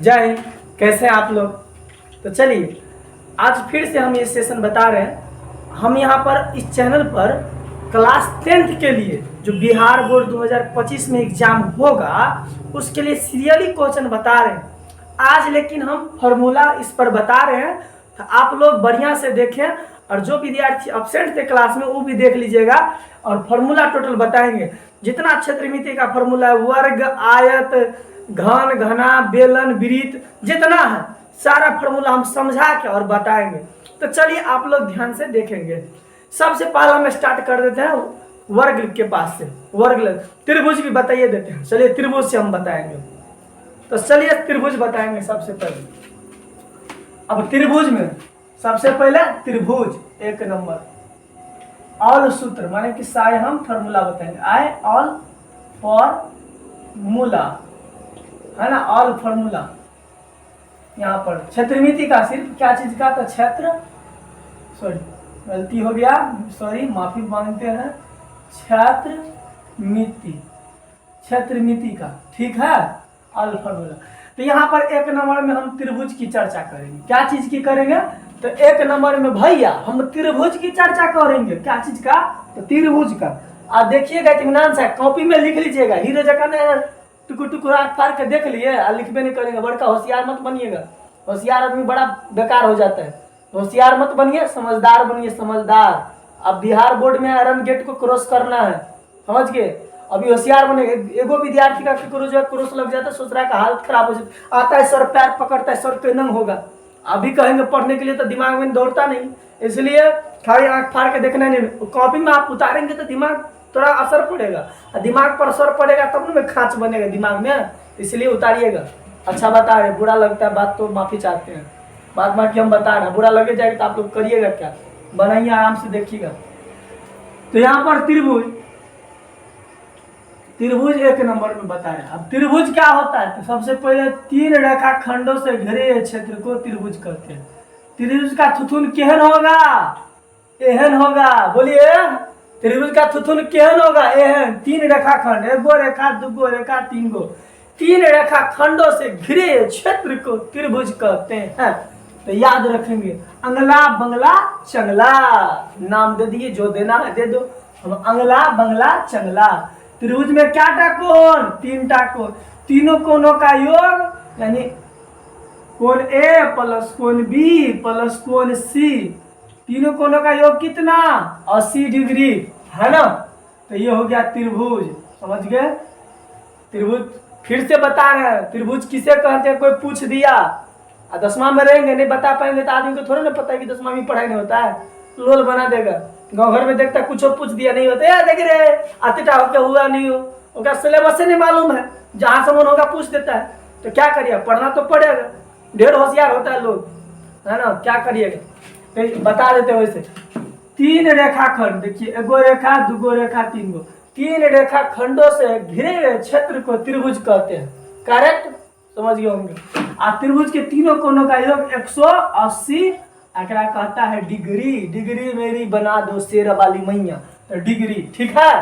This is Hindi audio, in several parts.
जय हिंद। कैसे हैं आप लोग। तो चलिए आज फिर से हम ये सेशन बता रहे हैं। हम यहाँ पर इस चैनल पर क्लास 10th के लिए जो बिहार बोर्ड 2025 में एग्जाम होगा उसके लिए सीरियली क्वेश्चन बता रहे हैं आज। लेकिन हम फॉर्मूला इस पर बता रहे हैं, तो आप लोग बढ़िया से देखें और जो विद्यार्थी एब्सेंट थे क्लास में वो भी देख लीजिएगा और फॉर्मूला टोटल बताएंगे। जितना क्षेत्रमिति का फॉर्मूला है, वर्ग, आयत, घन, घना, बेलन, वृत्त, जितना है सारा फॉर्मूला हम समझा के और बताएंगे। तो चलिए आप लोग ध्यान से देखेंगे। सबसे पहले हम स्टार्ट कर देते हैं वर्ग के पास से। वर्ग त्रिभुज भी बताइए देते हैं। चलिए त्रिभुज से हम बताएंगे। तो चलिए त्रिभुज बताएंगे सबसे पहले। अब त्रिभुज में सबसे पहले त्रिभुज एक नंबर ऑल सूत्र माने कि सारे हम फॉर्मूला बताएंगे। आई ऑल फॉर्मूला है ना, ऑल फॉर्मूला। यहाँ पर क्षेत्रमिति का सिर्फ क्या चीज का, तो क्षेत्र, सॉरी गलती हो गया, सॉरी माफी मांगते हैं, क्षेत्रमिति, क्षेत्रमिति का, ठीक है, ऑल फॉर्मूला। तो यहाँ पर एक नंबर में हम त्रिभुज की चर्चा करेंगे। क्या चीज की करेंगे, तो एक नंबर में भैया हम त्रिभुज की चर्चा करेंगे। क्या चीज का, तो त्रिभुज का। आप देखिएगा इत्मीनान से कॉपी में लिख लीजिएगा। हीरो जगह टुकुर टुकुर फाड़ के देख लिए और लिखबे नहीं करेंगे। बड़का होशियार मत बनिएगा। होशियार आदमी बड़ा बेकार हो जाता है। होशियार मत बनिए, समझदार बनिए, समझदार। अब बिहार बोर्ड में आयरन गेट को क्रॉस करना है, समझ गए। अभी होशियार बने। एगो विद्यार्थी का क्रॉस लग जाता है, सोच रहा है कि हालत खराब हो जाती, आता है सर पैर पकड़ता है, सर नंग होगा। अभी कहेंगे पढ़ने के लिए तो दिमाग में दौड़ता नहीं, इसलिए खाली आंख फाड़ के देखना नहीं। कॉपी में आप उतारेंगे तो दिमाग थोड़ा असर पड़ेगा, दिमाग पर असर पड़ेगा तब ना खांच बनेगा दिमाग में, इसलिए उतारिएगा। अच्छा बता रहे, बुरा लगता है बात तो माफी चाहते हैं। बात बाकी हम बता रहे हैं, बुरा लगे जाएगा तो आप लोग करिएगा क्या, बनाइए आराम से देखिएगा। तो यहाँ पर त्रिभुज, त्रिभुज एक नंबर में बता रहे हैं। अब त्रिभुज क्या होता है, तो सबसे पहले तीन रेखा खंडों से घिरे क्षेत्र को त्रिभुज कहते हैं। त्रिभुज का थुथुन केहन होगा, एहन होगा। बोलिए, त्रिभुज का थुथुन केहन होगा, एहन। तीन रेखा खंड, एगो रेखा, दुगो रेखा, तीन गो, तीन रेखा खंडों से घिरे क्षेत्र को त्रिभुज कहते हैं। तो याद रखेंगे, अंगला बंगला चंगला, नाम दे दिए, जो देना है दे दो। हम अंगला बंगला चंगला। त्रिभुज में क्या टा कोण, तीन टा कोण, तीनों कोणों का योग यानी कोण ए प्लस कोण बी प्लस कोण सी, तीनों कोणों का योग कितना, 80 डिग्री, है ना। तो ये हो गया त्रिभुज, समझ गए। त्रिभुज फिर से बता रहे हैं, त्रिभुज किसे कहते हैं। कोई पूछ दिया, 10वां में रहेंगे नहीं बता पाएंगे तो आदमी को थोड़ा ना पता है कि 10वां में पढ़ाई नहीं होता है, लोल बना देगा। गाँव घर में देखता कुछ पूछ दिया नहीं होता है, देख रहे अतिटा होकर हुआ नहीं हो, उसका सिलेबस से नहीं मालूम है, जहाँ से मन होगा पूछ देता है। तो क्या करिए, पढ़ना तो पड़ेगा। ढेर होशियार होता है लोग, है ना, क्या करिएगा। तो बता देते वैसे। तीन रेखा खंड, देखिए एगो रेखा, दुगो रेखा, तीन गो, तीन रेखा खंडों से घिरे हुए क्षेत्र को त्रिभुज कहते हैं। करेक्ट, समझ गए होंगे। त्रिभुज के तीनों कोणों का योग 180 एकरा कहता है डिग्री। डिग्री मेरी बना दो शेर वाली मैया, तो डिग्री, ठीक है।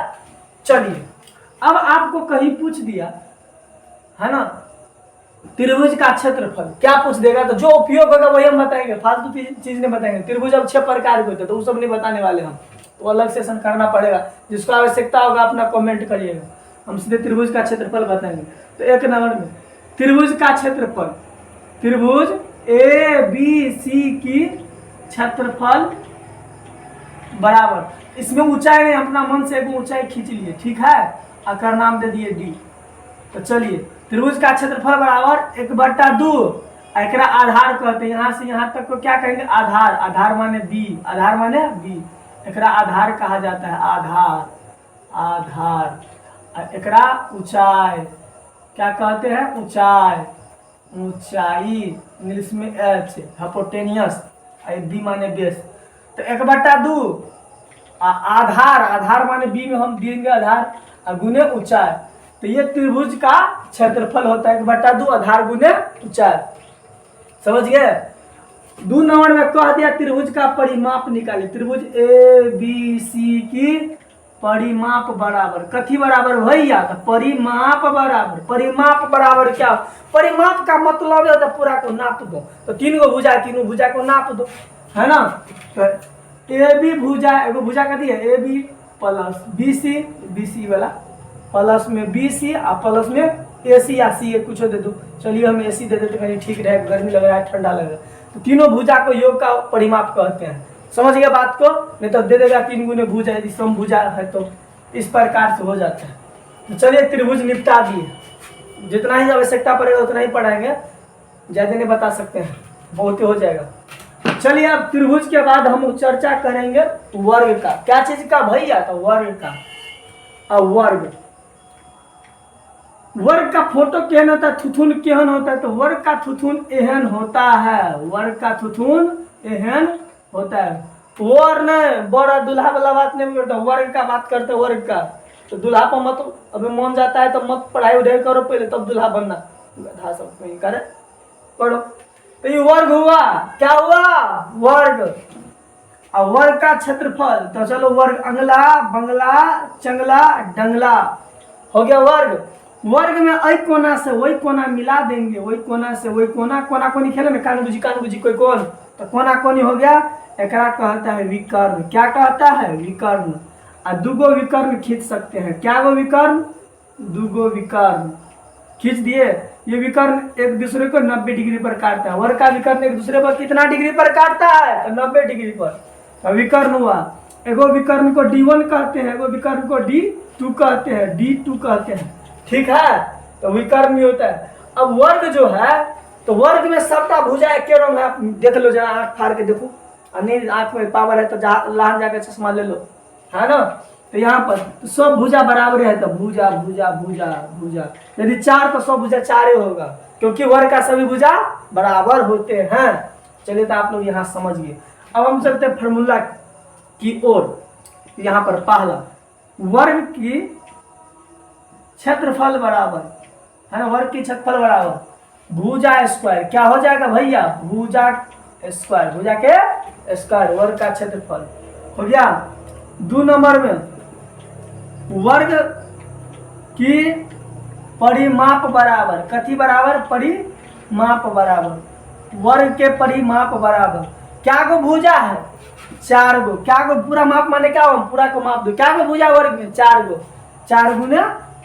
चलिए अब आपको कहीं पूछ दिया, है ना, त्रिभुज का क्षेत्रफल, क्या पूछ देगा, तो जो उपयोग होगा वही हम बताएंगे, फालतू चीज नहीं बताएंगे। त्रिभुज अब 6 प्रकार के होते हैं, तो वो सब नहीं बताने वाले हम, तो अलग सेशन करना पड़ेगा। जिसको आवश्यकता होगा अपना कमेंट करिएगा, हम सीधे त्रिभुज का क्षेत्रफल बताएंगे। तो एक नंबर में त्रिभुज का क्षेत्रफल, त्रिभुज ए बी सी की क्षेत्रफल बराबर, इसमें ऊंचाई नहीं, अपना मन से एक ऊंचाई खींच लिए, ठीक है, आकर नाम दे दिए डी। तो चलिए त्रिभुज का क्षेत्रफल बराबर 1/2, एकरा आधार कहते हैं। यहाँ से यहाँ तक को क्या कहेंगे, आधार। आधार माने बी, आधार माने बी, एकरा आधार कहा जाता है, आधार, आधार। एकरा ऊंचाई क्या कहते हैं, ऊंचाई, ऊंचाई इंग्लिश में एच, हाइपोटेनियस, बी माने बेस। तो 1/2 आधार, आधार माने बी में हम देंगे आधार, गुने ऊंचाई। तो ये त्रिभुज का क्षेत्रफल होता है 1/2 आधार गुने ऊंचाई, समझ गए। 2 नंबर में कह दिया त्रिभुज का परिमाप निकालिए। त्रिभुज ए बी सी की परिमाप बराबर कथी बराबर भैया? तो परिमाप बराबर। परिमाप बराबर क्या? परिमाप का मतलब है तो पूरा को नाप दो। तो तीन भुजा को नाप दो, है ना। तो ए बी भुजा, एगो भुजा कथी है? A B plus B C, B C वाला प्लस में बी सी और प्लस में ए सी या सी कुछ दे दो। चलिए हम ए सी दे देते, कहीं ठीक रहेगा, गर्मी लग रहा है, ठंडा लग रहा है। तो तीनों भुजा को योग का परिमाप कहते हैं। समझ गया बात को? नहीं तो दे देगा 3 गुने भुजा, यदि समभुजा है तो इस प्रकार से हो जाता है। तो चलिए त्रिभुज निपटा दिए। जितना ही आवश्यकता पड़ेगा उतना ही पढ़ाएंगे, ज़्यादा नहीं बता सकते हैं, बहुत ही हो जाएगा। चलिए अब त्रिभुज के बाद हम चर्चा करेंगे वर्ग का। क्या चीज का भैया? तो वर्ग का। अब वर्ग का फोटो केहन होता है, थुथुन केहन होता है? तो वर्ग का थुथुन एहन होता है। वर्ग का थुथुन एहन होता है। वर्ण बड़ा दूल्हा वाला बात नहीं करता, वर्ग का बात करते हैं। वर्ग का तो दूल्हा पर मत, अभी मन जाता है तो मत पढ़ाई उढ़ाई करो पहले, तब दूल्हा बनना। गधा सब कहीं करे पढ़ो। तो ये वर्ग हुआ। क्या हुआ? वर्ग। और वर्ग का क्षेत्रफल, तो चलो वर्ग अंगला बंगला चंगला डंगला हो गया वर्ग। वर्ग में ऐ कोना से वही कोना मिला देंगे, वही कोना से वही कोना। कोना कोनी खेले ना, कान बुझी कोई कौन, तो कोना कोनी हो गया। एकरा कहता है विकर्ण। क्या कहता है? विकर्ण। और दुगो विकर्ण खींच सकते हैं। क्या गो विकर्ण? दुगो विकर्ण खींच दिए। ये विकर्ण एक दूसरे को 90 डिग्री पर काटता है। वर्ग का विकर्ण एक दूसरे पर कितना डिग्री पर काटता है? तो 90 डिग्री पर। तो विकर्ण हुआ। एगो विकर्ण को D1 कहते हैं, एगो विकर्ण को D2 कहते हैं, D2 कहते हैं। ठीक है, तो विकर्ण ही होता है। अब वर्ग जो है, तो वर्ग में सबका भुजा एक रंग है। देख लो जरा, आंख फाड़ के देखो, नहीं आंख में पावर है तो लान जाकर चश्मा ले लो, है ना। तो यहाँ पर तो सब भुजा बराबर है, तो भुजा भुजा भुजा भुजा। यदि 4 तो सब भुजा 4 ही होगा, क्योंकि वर्ग का सभी भुजा बराबर होते हैं। चलिए तो आप लोग यहाँ समझ गए। अब हम चलते हैं फॉर्मूला की ओर। यहाँ पर पहला, वर्ग की क्षेत्रफल बराबर है ना, वर्ग की क्षेत्रफल बराबर भुजा स्क्वायर। क्या हो जाएगा भैया? भुजा स्क्वायर। भुजा के स्क्वायर, वर्ग का क्षेत्रफल हो गया। 2 नंबर में वर्ग की परिमाप बराबर। कथी बराबर? परिमाप बराबर। वर्ग के परिमाप बराबर। क्या गो भुजा है? 4 गो। क्या गो? पूरा माप माने क्या हो? पूरा को माप दो। क्या गो भुजा वर्ग में? 4 गो। 4 गुने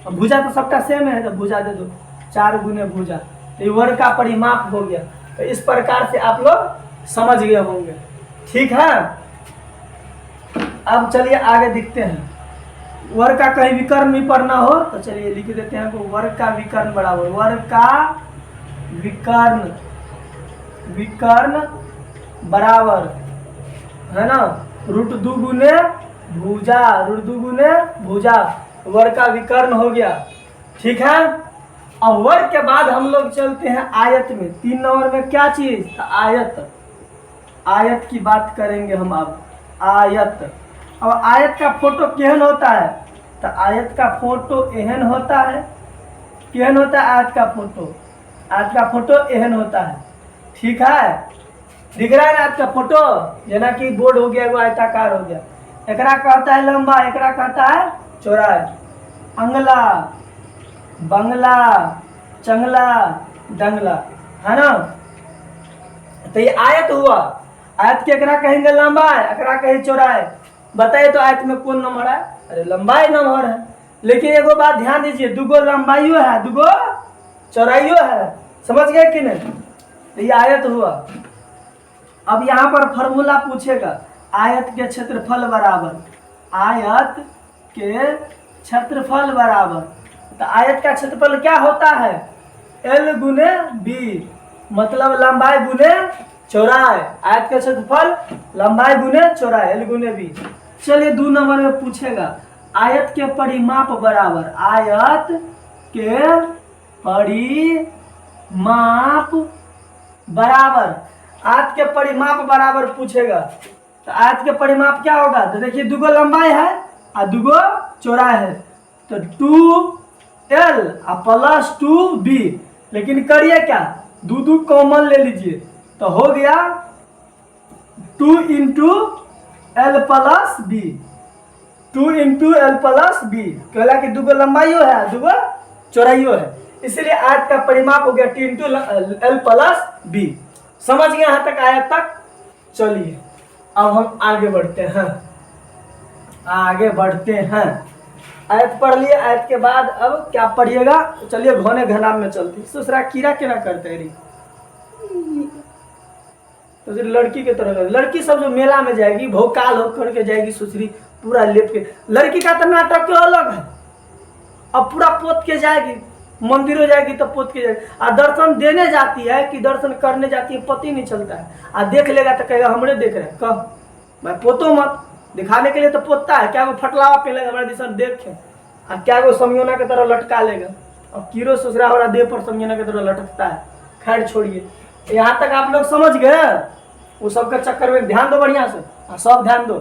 भुजा तो सबका सेम है, तो भुजा दे दो। 4 गुने भुजा, तो ये वर्ग का परिमाप हो गया। तो इस प्रकार से आप लोग समझ गए होंगे। ठीक है, अब चलिए आगे देखते हैं। वर्ग का कहीं विकर्ण भी पढ़ना हो तो चलिए लिख देते हैं, तो वर्ग का विकर्ण बराबर। वर्ग का विकर्ण, विकर्ण बराबर है ना √2 गुने भुजा, √2 गुने भुजा। वर्ग का विकर्ण हो गया। ठीक है, अब वर्ग के बाद हम लोग चलते हैं आयत में। 3 नंबर में क्या चीज? आयत। आयत की बात करेंगे हम अब। आयत। अब आयत का फोटो केहन होता है? तो आयत का फोटो एहन होता है। केहन होता है आयत का फोटो? आयत का फोटो एहन होता है। ठीक है, दिख रहा है ना आयत का फोटो? जना कि बोर्ड हो गया, वो आयताकार हो गया। एकरा कहता है लंबा, एकरा कहता है चौड़ाई। अंगला बंगला चंगला डंगला, है ना। तो ये आयत हुआ। आयत के एकरा कहेंगे लंबाई, एकरा कहे चौड़ाई। बताइए तो आयत में कौन नंबर है? अरे लंबाई नंबर है। लेकिन एगो बात ध्यान दीजिए, दुगो लंबाइयो है, दुगो चौड़ाइयो है। समझ गए कि नहीं? तो ये आयत हुआ। अब यहाँ पर फॉर्मूला पूछेगा, आयत के क्षेत्रफल बराबर। आयत के क्षेत्रफल बराबर। तो आयत का क्षेत्रफल क्या होता है? L गुने B, मतलब लंबाई गुने चौड़ाई। आयत का क्षेत्रफल लंबाई गुने चौड़ाई, L गुने B। चलिए 2 नंबर में पूछेगा, आयत के परिमाप बराबर। आयत के परिमाप बराबर। आयत के परिमाप बराबर पूछेगा, तो आयत के परिमाप क्या होगा? तो देखिए दुगो लंबाई है और दुगो चौड़ाई है, तो 2L प्लस 2B। लेकिन करिए क्या, 2 कॉमन ले लीजिए, तो हो गया 2 × L plus B। 2 into L plus B, कहला कि दूगो लंबाइयो है दूगो चौड़ाइयो है, इसलिए आयत का परिमाप हो गया T into L plus B. समझ गए यहाँ तक आयत तक? चलिए अब हम आगे बढ़ते हैं, आगे बढ़ते हैं। आयत पढ़ लिए, आयत के बाद अब क्या पढ़िएगा? चलिए घने घनाम में चलते। दूसरा कीड़ा क्या करते हैं तो लड़की के तरह, लड़की सब जो मेला में जाएगी भौकाल हो करके जाएगी, सुसरी पूरा लेप के, लड़की का तो नाटक क्यों अलग है, अब पूरा पोत के जाएगी, मंदिरों जाएगी तो पोत के जाएगी, आ दर्शन देने जाती है कि दर्शन करने जाती है पता ही नहीं चलता है, आ देख लेगा तो कहेगा हमरे देख रहे हैं, कह भाई पोतो मत, दिखाने के लिए तो पोतता है, क्या वो फटलावा पहले हमारे दिशा देखे, आ क्या वो समियोना की तरह लटका लेगा, अब कीरो ससुरा हो रहा देह पर समियोना की तरह लटकता है। खैर छोड़िए, यहाँ तक आप लोग समझ गए? वो सबके चक्कर में ध्यान दो बढ़िया से, सब ध्यान दो,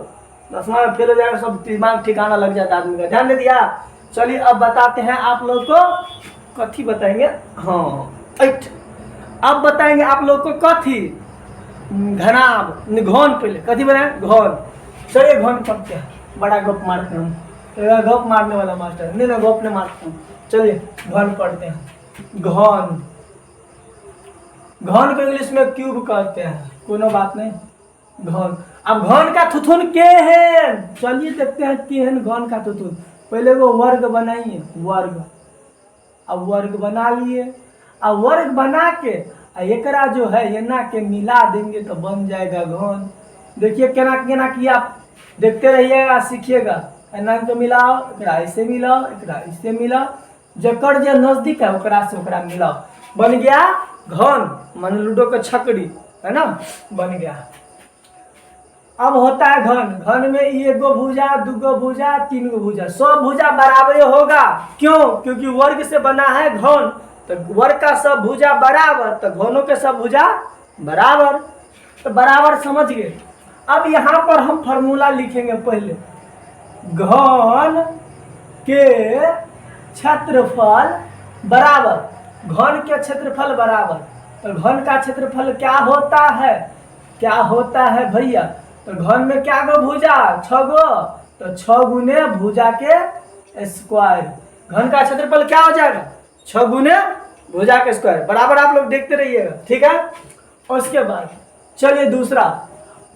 10वां में फेल हो जाएगा, सब दिमाग ठिकाना लग जाता है आदमी का। ध्यान दे दिया? चलिए अब बताते हैं आप लोग को, कथी बताएंगे? हाँ अब बताएंगे आप लोग को कथी, घनाब, घन, पहले कथी बनाए? घन। चलिए घन पढ़ते हैं, बड़ा गप मारते हैं हम, गप मारने वाला मास्टर नहीं ना, गप नहीं मारते हैं। चलिए घन पढ़ते हैं। घन, घन को इंग्लिश में क्यूब कहते हैं, कोनो बात नहीं। घन, अब घन का थुथुन के है, चलिए देखते हैं के है घन का थुथुन। पहले वो वर्ग बनाइए, वर्ग, अब वर्ग बना लिए, अब वर्ग बना के एकरा जो है ये ना के मिला देंगे तो बन जाएगा घन। देखिए केना केना किया, देखते रहिएगा, सीखिएगा। एना तो मिलाओ, एकरा ऐसे मिलाओ, एकरा ऐसे मिलाओ, जकर जो नजदीक है ओकरा से ओकरा मिलाओ, बन गया घन। मान लूडो का छकड़ी है ना, बन गया। अब होता है घन, घन में एगो भुजा, दूगो भुजा, तीन गो भुजा, सब भुजा बराबर होगा। क्यों? क्योंकि वर्ग से बना है घन, तो वर्ग का सब भुजा बराबर, तो घनों के सब भुजा बराबर, तो बराबर समझ गए। अब यहाँ पर हम फॉर्मूला लिखेंगे। पहले घन के क्षेत्रफल बराबर, घन के क्षेत्रफल बराबर, तो घन का क्षेत्रफल क्या होता है? क्या होता है भैया? तो घन में क्या गो भुजा? 6 गो, तो 6 गुने भुजा के स्क्वायर। घन का क्षेत्रफल क्या हो जाएगा? 6 गुने भुजा के स्क्वायर, बराबर। आप लोग देखते रहिएगा, ठीक है। उसके बाद चलिए दूसरा,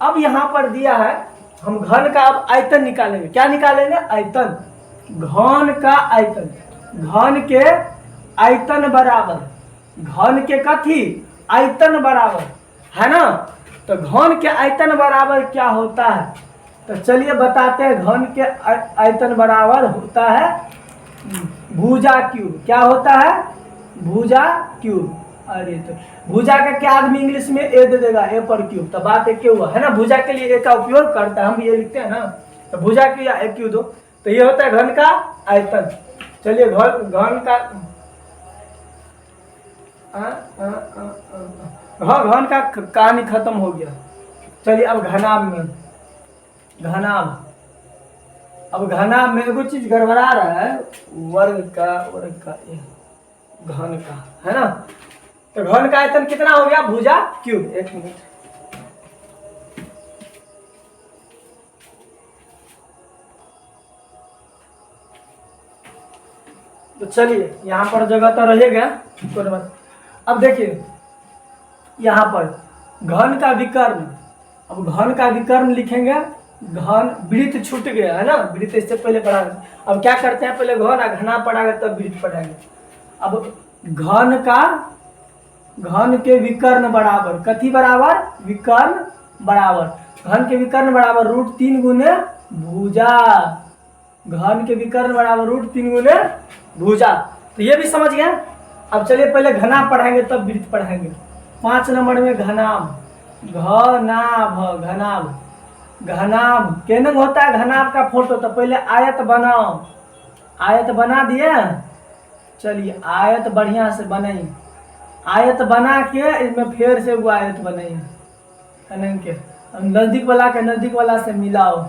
अब यहाँ पर दिया है, हम घन का अब आयतन निकालेंगे। क्या निकालेंगे? आयतन, घन का आयतन। घन के आयतन बराबर, घन के कथी? आयतन बराबर, है ना। तो घन के आयतन बराबर क्या होता है? तो चलिए बताते हैं। घन के आयतन बराबर होता है भुजा क्यूब। क्या होता है? भुजा क्यूब। अरे तो भुजा का क्या आदमी इंग्लिश में ए दे देगा, ए पर क्यूब, तो बात एक हुआ है ना। भुजा के लिए ए का उपयोग करता है, हम ये लिखते हैं ना, तो भुजा की या ए क्यू दो, तो ये होता है घन का आयतन। चलिए घन का हाँ, घन का कहानी खत्म हो गया। चलिए अब घनाभ में, घनाभ, अब घनाभ में एगो चीज गड़बड़ा रहा है, वर्ग का घन का, है ना। तो घन का आयतन कितना हो गया? भुजा क्यूब। एक मिनट, तो चलिए यहाँ पर जगह तो रहेगा, कोई बात। अब देखिए यहाँ पर घन का विकर्ण, अब घन का विकर्ण लिखेंगे। घन, वृत्त छूट गया है ना, वृत्त इससे पहले पढ़ा। अब क्या करते हैं? पहले घन घना पढ़ाएंगे तब वृत्त पढ़ाएंगे। अब घन का, घन के विकर्ण बराबर, कथी बराबर? विकर्ण बराबर, घन के विकर्ण बराबर √3 गुने भुजा। घन के विकर्ण बराबर √3 गुने भुजा, तो ये भी समझ गए। अब चलिए पहले घनाभ पढ़ाएंगे तब वृत्त पढ़ाएंगे। 5 नंबर में घनाभ, घनाभ, घनाभ, घनाभ केना होता है? घनाभ का फोटो, तो पहले आयत बनाओ। आयत बना दिए, चलिए आयत बढ़िया से बनाइए। आयत बना के इसमें फिर से वो आयत बनाइए, के नजदीक वाला के नजदीक वाला से मिलाओ,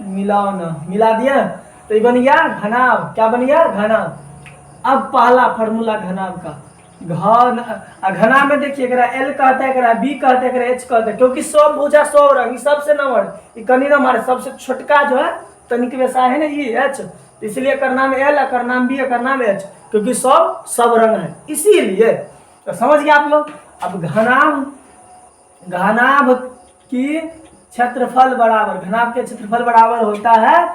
मिलाओ ना, मिला दिया तो ये बन गया घनाभ। क्या बन गया? घनाभ। अब पहला फॉर्मूला घनाभ का, घन, घनाभ में देखिए एकरा एल कहते हैं, एकरा बी कहते हैं, एकरा एच कहते हैं, क्योंकि सब भुजा 100 रंग, सबसे नंबर कनी नंबर सबसे छोटका जो है तनिक वैसा है ना ये एच, इसलिए एकर नाम एल, एकर नाम बी, एकर नाम एच, क्योंकि सब रंग है इसीलिए। तो समझ गए आप लोग। अब घनाभ की क्षेत्रफल बराबर, घनाभ के क्षेत्रफल बराबर होता है,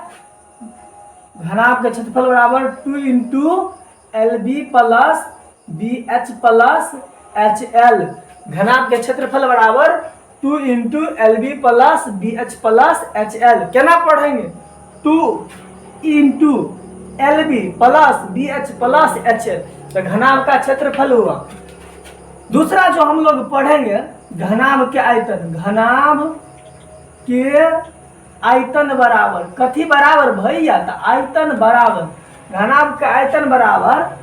घनाभ के क्षेत्रफल बराबर 2 into L B plus B H plus H L. घनाभ के क्षेत्रफल बराबर 2 into L B plus B H plus H L. क्या पढ़ेंगे? 2 into L B plus B H plus H L, तो घनाभ का क्षेत्रफल हुआ। दूसरा जो हम लोग पढ़ेंगे घनाभ के आयतन, घनाभ के आयतन बराबर कथी बराबर भैया? तो आयतन बराबर, घनाभ का आयतन बराबर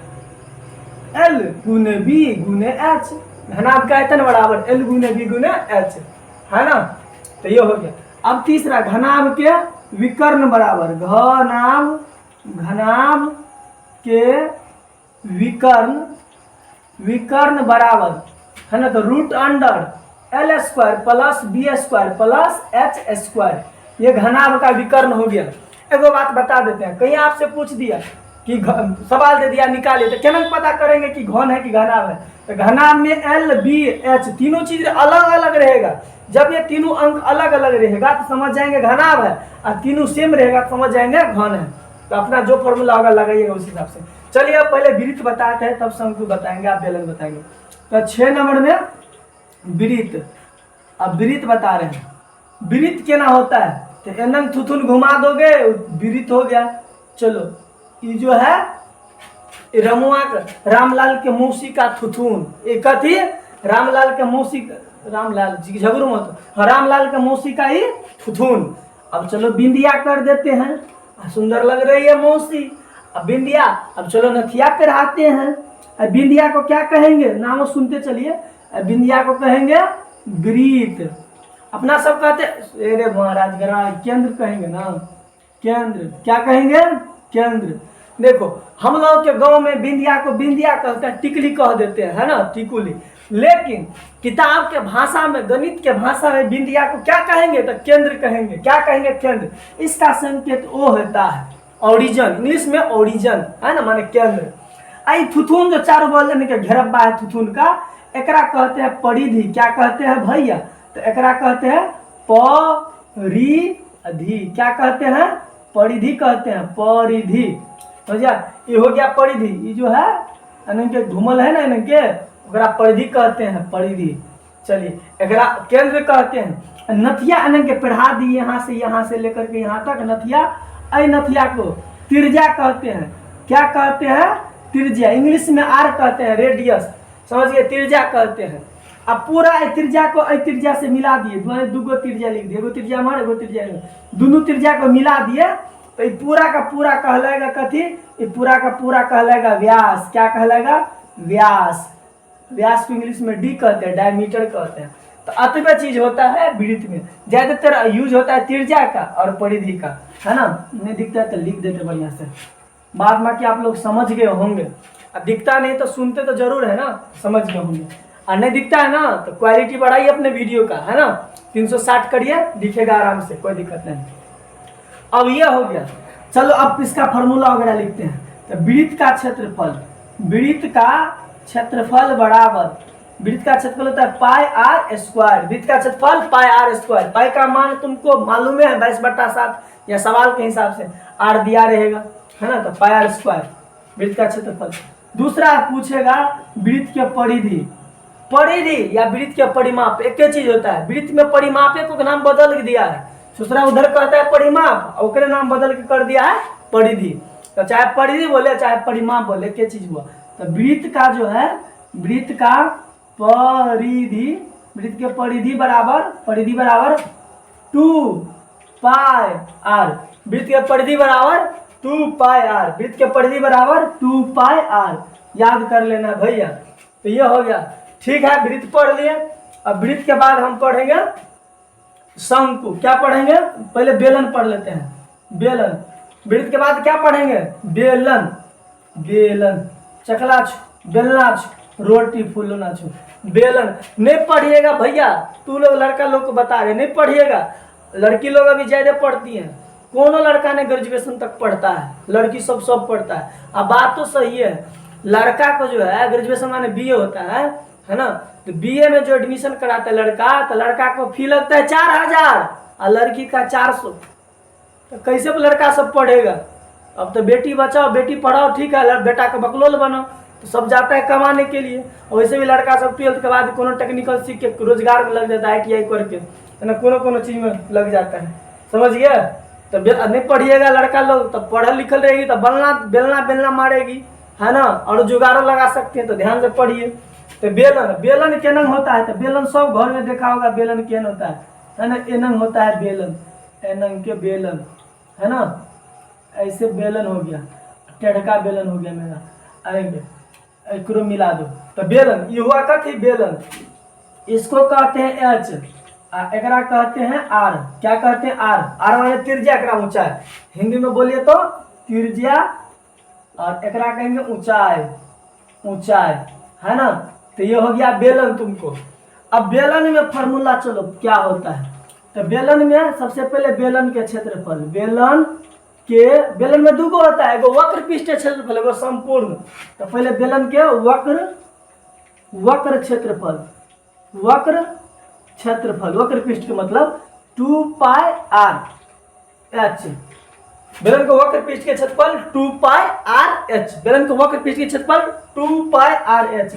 एल गुने बी गुने एच। घनाभ का आयतन बराबर एल गुने बी गुने एच, है ना। तो ये हो गया। अब तीसरा घनाभ के विकर्ण बराबर, घनाभ के विकर्ण बराबर, है ना। तो root under L square plus B square plus H square, ये घनाभ का विकर्ण हो गया। एगो बात बता देते हैं, कहीं आपसे पूछ दिया कि सवाल दे दिया निकालिए, तो क्या पता करेंगे कि घन है कि घनाभ है? तो घनाभ में एल बी एच तीनों चीज अलग अलग रहेगा। जब ये तीनों अंक अलग अलग रहेगा तो समझ जाएंगे घनाभ है, और तीनों सेम रहेगा तो समझ जाएंगे घन है। तो अपना जो फॉर्मूला होगा लगाइएगा उस हिसाब से। चलिए अब पहले वृत्त बताते हैं, तब शंकु बताएंगे, आप बेलन बताएंगे। तो 6 नंबर में वृत्त। अब वृत्त बता रहे हैं, वृत्त क्या ना होता है? तो एनंग थुथुन घुमा दोगे वृत्त हो गया। चलो ये जो है रमुआ रामलाल के मौसी का थुथुन, एक कथी? रामलाल के मौसी, रामलाल जी झगड़ू मत, रामलाल के मौसी का ही थुथुन। अब चलो बिंदिया कर देते हैं, सुंदर लग रही है मौसी। अब बिंदिया, अब चलो नथिया पहनाते हैं। अब बिंदिया को क्या कहेंगे? नाम सुनते चलिए। बिंदिया को कहेंगे वृत्त। अपना सब कहते अरे महाराज केंद्र कहेंगे ना, केंद्र। क्या कहेंगे? केंद्र। देखो हम लोग के गांव में बिंदिया को बिंदिया कहते हैं, टिकली कह देते हैं, है ना, टिकुली। लेकिन किताब के भाषा में, गणित के भाषा में बिंदिया को क्या कहेंगे? तो केंद्र कहेंगे। क्या कहेंगे? केंद्र। इसका संकेत ओ होता है ओरिजिन, इंग्लिश में ओरिजिन, है ना, माने केंद्र। आई थुथुन जो चारों बगल के घेरबा है थुथुन का, एकरा कहते हैं परिधि। क्या कहते हैं भैया? तो एकरा कहते हैं परिधि। क्या कहते हैं? परिधि कहते हैं, परिधि। समझिया, ये हो गया परिधि। ये जो है इनके घुमल है ना, इनके ओकरा परिधि कहते हैं, परिधि। चलिए एकरा केंद्र कहते हैं। नथिया इनके पढ़ा दी, यहाँ से लेकर के यहाँ तक नथिया। आई नथिया को त्रिज्या कहते हैं। क्या कहते हैं? त्रिज्या। इंग्लिश में आर कहते हैं, रेडियस। समझ गए? त्रिज्या कहते हैं। अब पूरा त्रिज्या को त्रिज्या से मिला दिए, दूगो त्रिज्या लिख दिए, एगो त्रिज्या मार एगो त्रिज्या, दोनों त्रिज्या को मिला दिए तो ये पूरा का पूरा कहलाएगा कथी? ये पूरा का पूरा कहलाएगा व्यास। क्या कहलाएगा? व्यास। व्यास को इंग्लिश में डी कहते हैं, डायमीटर कहते हैं। तो अतवा चीज होता है वृत्त में, ज्यादातर यूज होता है त्रिज्या का और परिधि का, है ना। नहीं दिखता है तो लिख देते बढ़िया से, बाद में कि आप लोग समझ गए होंगे। अब दिखता नहीं तो सुनते तो जरूर है ना, समझ गए होंगे। और नहीं दिखता है ना तो क्वालिटी बढ़ाइए अपने वीडियो का, है ना, 360 करिए, दिखेगा आराम से, कोई दिक्कत नहीं। अब ये हो गया। चलो अब इसका फॉर्मूला वगैरह लिखते हैं। तो वृत्त का क्षेत्रफल, वृत्त का क्षेत्रफल बराबर, वृत्त का क्षेत्रफल होता है पाई आर स्क्वायर। वृत्त का क्षेत्रफल पाई आर स्क्वायर। पाई का मान तुमको मालूम है 22/7, या सवाल के हिसाब से आर दिया रहेगा, है ना। तो पाई आर स्क्वायर वृत्त का क्षेत्रफल। दूसरा पूछेगा वृत्त के परिधि, परिधि या वृत्त के परिमाप एक ही चीज होता है। वृत्त में परिमाप को नाम बदल दिया है, दूसरा उधर कहता है परिमाप, ओकरे नाम बदल के कर दिया है परिधि। तो चाहे परिधि बोले चाहे परिमाप बोले, क्या चीज हुआ? तो वृत्त का जो है, वृत्त का परिधि, वृत्त के परिधि बराबर 2 पाई आर। वृत्त के परिधि बराबर 2 पाई आर। वृत्त के परिधि बराबर 2 पाई आर। याद कर लेना भैया। तो ये हो गया, ठीक है। वृत्त पढ़ लिए। अब वृत्त के बाद हम पढ़ेंगे शंकु। क्या पढ़ेंगे? पहले बेलन पढ़ लेते हैं, बेलन। वृत्त के बाद क्या पढ़ेंगे? बेलन। बेलन, चकला छू, बेलना छू, रोटी फूलना छू, बेलन। नहीं पढ़िएगा भैया, तू लोग लड़का लोग को बता रहे, नहीं पढ़िएगा। लड़की लोग अभी ज्यादा पढ़ती हैं, कोनो लड़का ने ग्रेजुएशन तक पढ़ता है, लड़की सब पढ़ता है। अब बात तो सही है, लड़का को जो है ग्रेजुएशन माने बीए होता है ना, तो बीए में जो एडमिशन कराता है लड़का, तो लड़का को फी लगता है 4000 और लड़की का 400। तो कैसे लड़का सब पढ़ेगा? अब तो बेटी बचाओ बेटी पढ़ाओ, ठीक है, बेटा का बकलोल बनाओ, तो सब जाता है कमाने के लिए। और वैसे भी लड़का सब 12th के बाद कोनो टेक्निकल सीख के रोजगार में लग जाता है, ITI करके, है ना, कोनो चीज में लग जाता है, समझ गया। तो नहीं पढ़िएगा लड़का लोग, तब पढ़ल लिखल रहेगी तो बेलना मारेगी, है ना, और जुगाड़ो लगा सकते हैं, तो ध्यान से पढ़िए। तो बेलन केनंग होता है, तो बेलन सब घर में देखा होगा, बेलन केन होता है ना, एनंग होता है बेलन, एनंग के बेलन, है ना, ऐसे बेलन हो गया, टेढ़का बेलन हो गया मेरा, अरे एकरो मिला दो। तो बेलन ये हुआ कथी बेलन, इसको कहते हैं एच, एकरा कहते हैं आर। क्या कहते हैं? आर माने त्रिज्या, एकरा ऊंचाई, हिंदी में बोलिए तो त्रिज्या, और एकरा कहेंगे ऊंचाई, है ना। तो ये हो गया बेलन तुमको। अब बेलन में फॉर्मूला चलो क्या होता है। तो बेलन में सबसे पहले बेलन के क्षेत्रफल, बेलन में दो होता है, एगो वक्र पृष्ठ क्षेत्रफल, एगो संपूर्ण। तो पहले बेलन के वक्र क्षेत्रफल, वक्र पृष्ठ के मतलब 2πr h। बेलन के वक्र पृष्ठ के क्षेत्रफल 2πr h, बेलन के वक्र पृष्ठ के क्षेत्रफल 2πr h।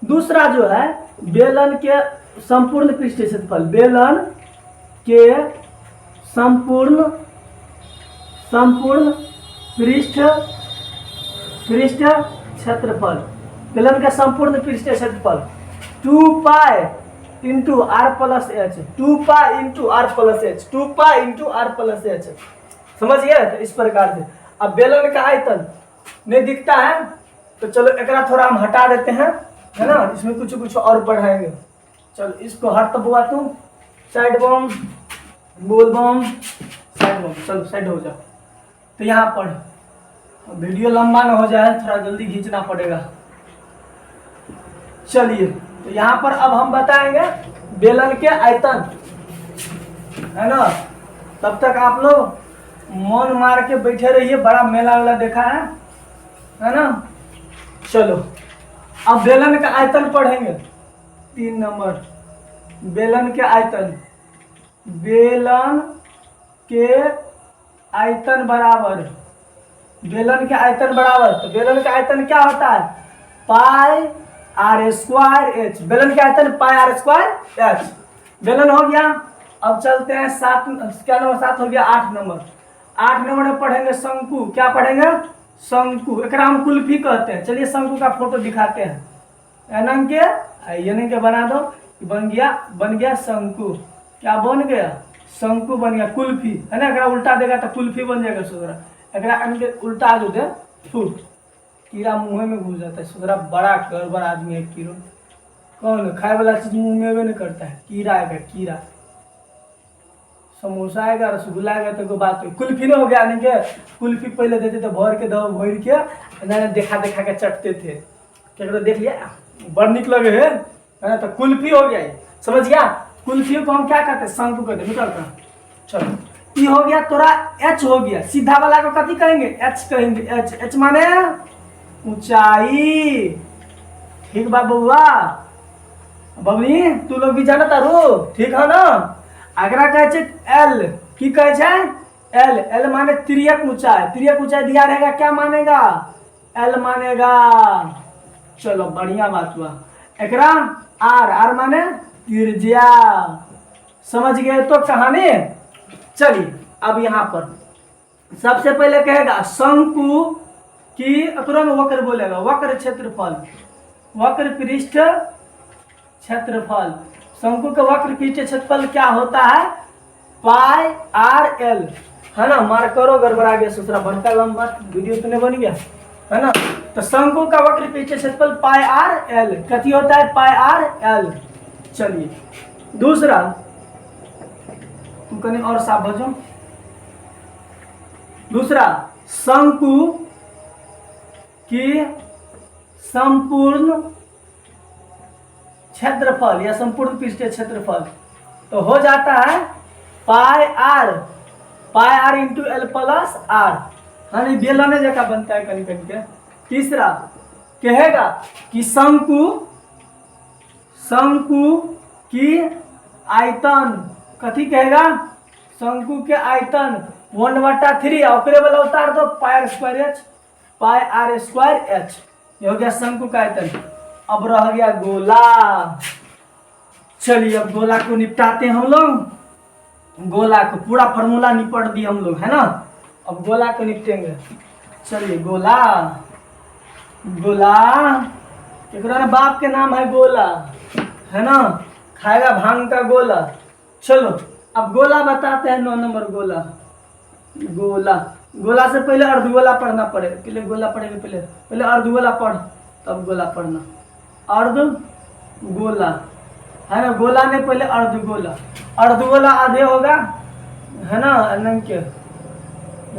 दूसरा जो है बेलन के संपूर्ण पृष्ठ क्षेत्रफल, बेलन के संपूर्ण पृष्ठ क्षेत्रफल, बेलन का संपूर्ण पृष्ठ क्षेत्रफल 2π into r plus H, 2π into r plus H, 2π into r plus H, समझ गए। तो इस प्रकार से अब बेलन का आयतन नहीं दिखता है, तो चलो एकरा थोड़ा हम हटा देते हैं, है ना, इसमें कुछ और बढ़ाएंगे। चलो इसको हट बुआ तुम, साइड बम, बोल बम, साइड बम, चलो साइड हो जाओ। तो यहाँ पर वीडियो लंबा ना हो जाए, थोड़ा जल्दी खींचना पड़ेगा। चलिए, तो यहाँ पर अब हम बताएंगे बेलन के आयतन, है ना। तब तक आप लोग मन मार के बैठे रहिए, बड़ा मेला वेला देखा है ना। चलो अब बेलन का आयतन पढ़ेंगे। 3 नंबर बेलन के आयतन, बेलन के आयतन बराबर, बेलन के आयतन बराबर, तो बेलन का आयतन क्या होता है? पाई आर स्क्वायर एच, बेलन के आयतन पाई आर स्क्वायर एच। बेलन हो गया। अब चलते हैं 7, क्या नंबर 7 हो गया। 8 नंबर में पढ़ेंगे शंकु। क्या पढ़ेंगे? शंकु, एक हम कुल्फी कहते हैं। चलिए शंकु का फोटो दिखाते हैं। एनंग के बना दो, बन गया शंकु। क्या बन गया? शंकु बन गया। कुल्फी है ना, अगर उल्टा देगा तो कुल्फी बन जाएगा सुधरा। अगर उल्टा दो दे फूट, कीड़ा मुंह में घुस जाता है। सुधरा बड़ा गड़बड़ आदमी है कीड़ो। कौन खाए वाला चीज मुंह में भी नहीं करता है। कीड़ा आएगा, कीड़ा। समोसा आएगा, रसगुल्ला आएगा तो बात हो। कुल्फी नहीं हो गया, नहीं के कुल्फी पहले देते तो भर के दो, भर के देखा के चटते थे। क्या देख लिया, बड़ निक लगे है तो कुल्फी हो गया। समझ गया? कुल्फी को हम क्या कहते हैं? शंकु कहते हैं। निकल कर चलो, ये हो गया तोरा। एच हो गया। सीधा वाला को कथी कहेंगे? एच कहेंगे। एच, एच माने ऊंचाई। ठीक बा बउआ, बबनी तू लोग भी जाना तारू, ठीक है ना। अगरा कहे एल, की कहे एल। एल माने तिर्यक ऊंचाई। तिर्यक ऊंचाई दिया रहेगा, क्या मानेगा? एल मानेगा। चलो बढ़िया बात हुआ। एकरा आर, आर माने त्रिज्या। समझ गए तो कहानी। चलिए अब यहाँ पर सबसे पहले कहेगा शंकु की, अकरों में वक्र बोलेगा। वक्र क्षेत्रफल, वक्र पृष्ठ क्षेत्रफल। शंकु का वक्र पृष्ठ क्षेत्रफल क्या होता है? पाई आर एल, है ना। मार्क करो, गड़बड़ा गया दूसरा बड़का लंबा वीडियो तो नहीं बन गया, है ना। तो शंकु का वक्र पृष्ठ क्षेत्रफल पाई आर एल। कथी होता है? Pi R L. चलिए दूसरा, तुम कहीं और साफ बजो। दूसरा, शंकु की संपूर्ण क्षेत्रफल या संपूर्ण पृष्ठीय क्षेत्रफल तो हो जाता है pi R pi R into L plus R, हाँ नहीं बेलने जगह बनता है कहीं कहीं के। तीसरा कहेगा कि शंकु की आयतन, कथी कहेगा, शंकु के आयतन 1/3 ओकरे वाला उतार दो पाई आर स्क्वायर एच, ये हो गया शंकु का आयतन। अब रह गया गोला। चलिए अब गोला को निपटाते हैं हम लोग। गोला को पूरा फॉर्मूला निपट दिए हम लोग, है ना। अब गोला को निपटेंगे। चलिए गोला, गोला केकरा बाप के नाम है गोला, है ना, खाएगा भांग का गोला। चलो अब गोला बताते हैं 9 नंबर गोला। गोला, गोला से पहले अर्धगोला पढ़ना पड़ेगा, पहले गोला पढ़ेंगे, पहले अर्धगोला पढ़ तब गोला पढ़ना। अर्धगोला है ना, गोला में पहले अर्धगोला, अर्धगोला आधे होगा, है ना, अनंत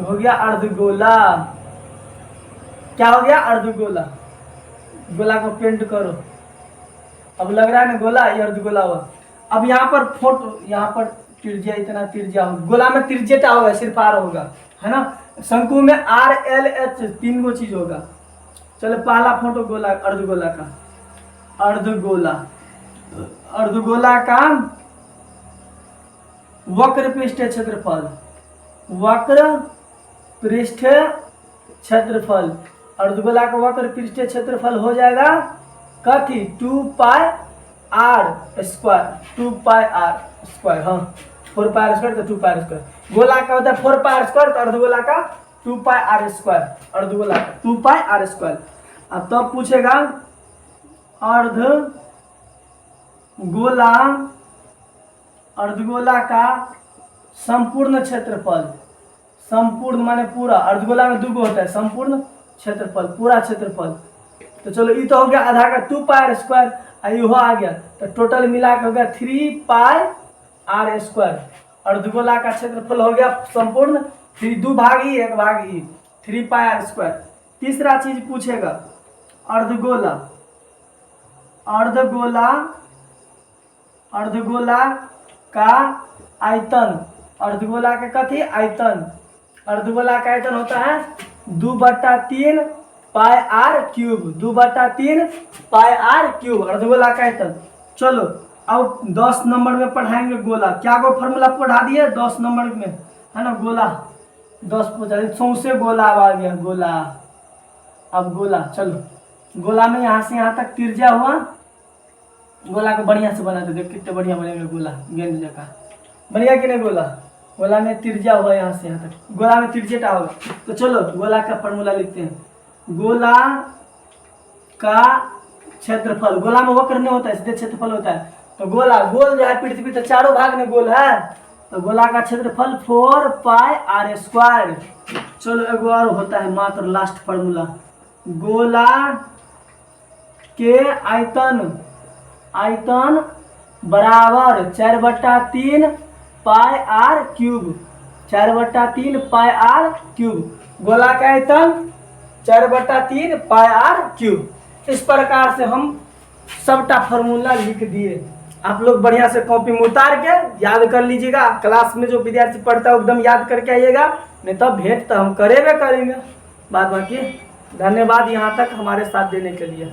हो गया अर्धगोला। क्या हो गया, अर्धगोला। गोला को पेंट करो, अब लग रहा है ना गोला, ये अर्धगोला हुआ। अब यहाँ पर फोटो, यहाँ पर त्रिज्या, इतना त्रिज्या होगा, गोला में त्रिज्यता होगा, सिर्फ आर होगा, है ना। शंकु में आर एल एच 3 गो चीज होगा। चलो पहला फोटो गोला, अर्धगोला का। अर्धगोला, अर्धगोला का वक्र पृष्ठीय क्षेत्रफल, वक्र पृष्ठीय क्षेत्रफल, अर्धगोला का वक्र पृष्ठीय क्षेत्रफल हो जाएगा कथी, 2 pi R square, 2 pi R square, हाँ 4 पाई आर स्क्वायर तो 2 पाई आर स्क्वायर। गोला का होता है 4 पाई आर स्क्वायर, तो अर्धगोला का 2 पाई आर स्क्वायर, अर्धगोला का 2 पाई आर स्क्वायर। अब तो पूछेगा अर्धगोला, अर्धगोला का संपूर्ण क्षेत्रफल, संपूर्ण माने पूरा, अर्धगोला में 2 गो होता है, संपूर्ण क्षेत्रफल, पूरा क्षेत्रफल। तो चलो ये तो हो गया आधा का 2 पाई आर स्क्वायर, हो आ गया, तो टोटल मिला के हो गया 3 पाई आर स्क्वायर। अर्धगोला का क्षेत्रफल हो गया संपूर्ण 3, 2 भाग ई 1 भाग ई, 3 पाई आर स्क्वायर। तीसरा चीज पूछेगा अर्धगोला, अर्धगोला, अर्धगोला का आयतन, अर्धगोला का कथी आयतन, अर्धगोला का आयतन होता है 2/3 pi R cube, 2/3 pi R cube, अर्धगोला का आयतन। चलो अब 10 नंबर में पढ़ाएंगे गोला। क्या को फॉर्मूला पढ़ा दिए 10 नंबर में, है ना। गोला 10 पूछा, सौसे गोला आ गया गोला। अब गोला, चलो गोला में यहाँ से यहाँ तक त्रिज्या हुआ, गोला को बढ़िया से बना दे, कितने बढ़िया बनेगा गोला, गेंद जगह बढ़िया कि नहीं। गोला, गोला में त्रिज्या हुआ यहाँ से यहाँ तक, गोला में त्रिज्यता होगा। तो चलो गोला का फॉर्मूला लिखते हैं। गोला का क्षेत्रफल, गोला में वक्र नहीं होता है, सीधे क्षेत्रफल होता है। तो गोला, गोल जो है पृथ्वी तो चारों भाग में गोल है, तो गोला का क्षेत्रफल 4 पाई आर स्क्वायर। चलो एक और होता है मात्र लास्ट फॉर्मूला, गोला के आयतन, आयतन बराबर 4/3 pi R cube, 4/3 pi R cube. गोला का आयतन 4/3 पाई आर क्यूब। इस प्रकार से हम सबटा फॉर्मूला लिख दिए। आप लोग बढ़िया से कॉपी में उतार के याद कर लीजिएगा। क्लास में जो विद्यार्थी पढ़ता है एकदम याद करके आइएगा, नहीं तो भेंट तो हम करेंगे करेंगे बाद बाकी। धन्यवाद यहाँ तक हमारे साथ देने के लिए।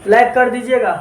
लाइक कर दीजिएगा।